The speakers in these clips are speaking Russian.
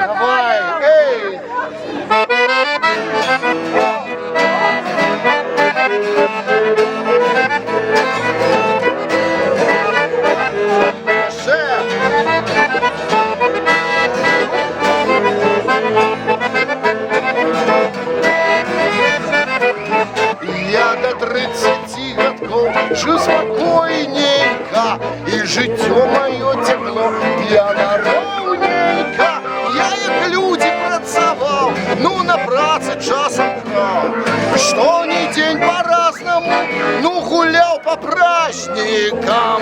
Давай, эй! Я до 30 годков жил спокойненько, и житье мое текло пьяно ровненько. Я як люди працавал, ну на праце часом крал. Что ни день по-разному, ну гулял по праздникам.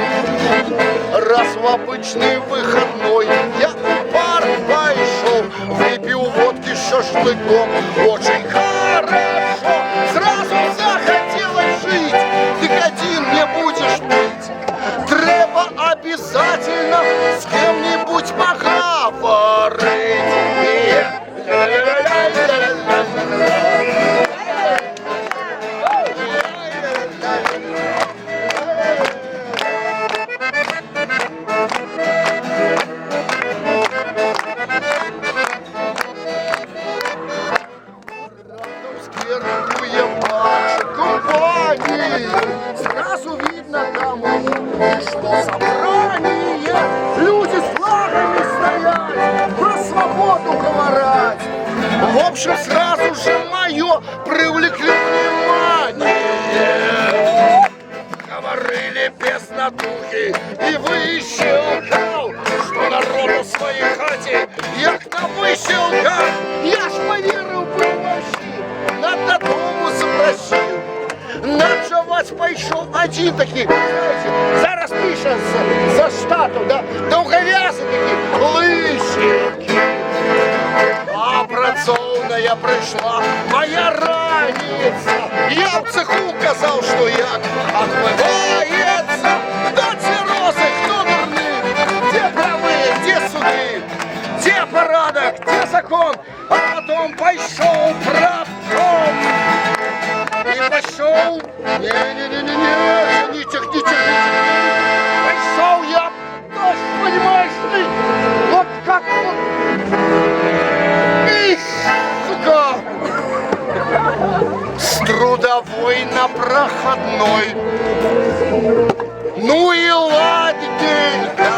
Раз в обычный выходной я в парк пошел, выпил водки с шашлыком, очень хорошо. Сразу захотелось жить, ты один не будешь пить. Треба обязательно с кем-нибудь поговорить. Сразу видно там, что собрание, люди с флагами стоять, про свободу говорят. В общем, сразу же мое привлекли внимание. Говорили без натухи и выщелкал, что народу в своей хате, як на выщелках. Я ж поверил бы вообще, надо дому запросил. Ночевать пойшов один такий, знаєте, зараз пише за штату, да, довговязі такі лищики. А працовная прийшла моя раніця. Я в цеху казав, що як отмивається. Хто циррози, хто дурний, де правые, де суди, де порядок, де закон, а потом пойшов правком. И пошел, не тягните. Пошел я, понимаешь ты, вот как вот. Ишь, сука, с трудовой на проходной. Ну и ладненько,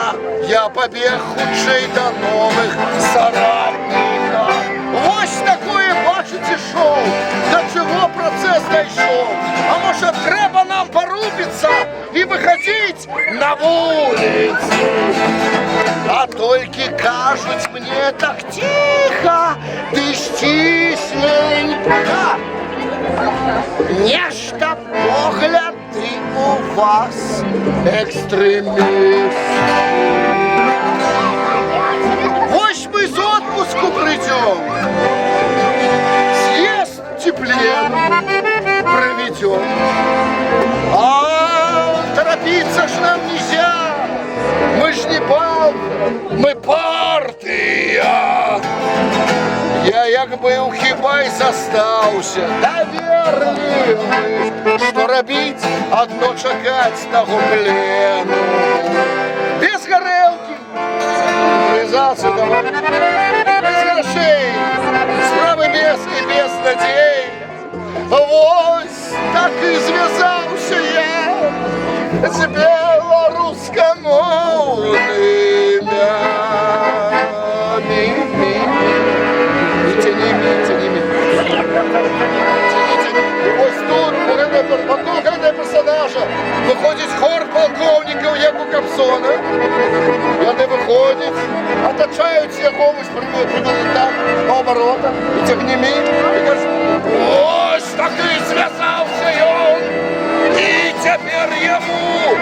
я побег худшей до новых соратников. Вось такое, бачите, шоу, до чего процесс дойшов. А может, треба нам порубиться и выходить на улицу? А только кажуть мне так тихо, ты стисленько. Нечто погляды у вас, экстремист. Вось мы из отпуску придем, съезд теплее проведем. А торопиться ж нам нельзя, мы ж не бал, мы партия. Я як был хіба й застаўся, даверлівы, што рабіць адно чакаць таго плену. Без гарэлкі, цэнтралізацыю давай, без грошей, справы без і без надзей. Вось так і звязаўся я з беларускамоўнымі. Ось тут вокруг этого персонажа виходить хор полковників, як у Кобзона. Вони виходять, оточають його, привели так, по оборотам, і тягніми, і кажуть, ось таки зв'язався він, і тепер йому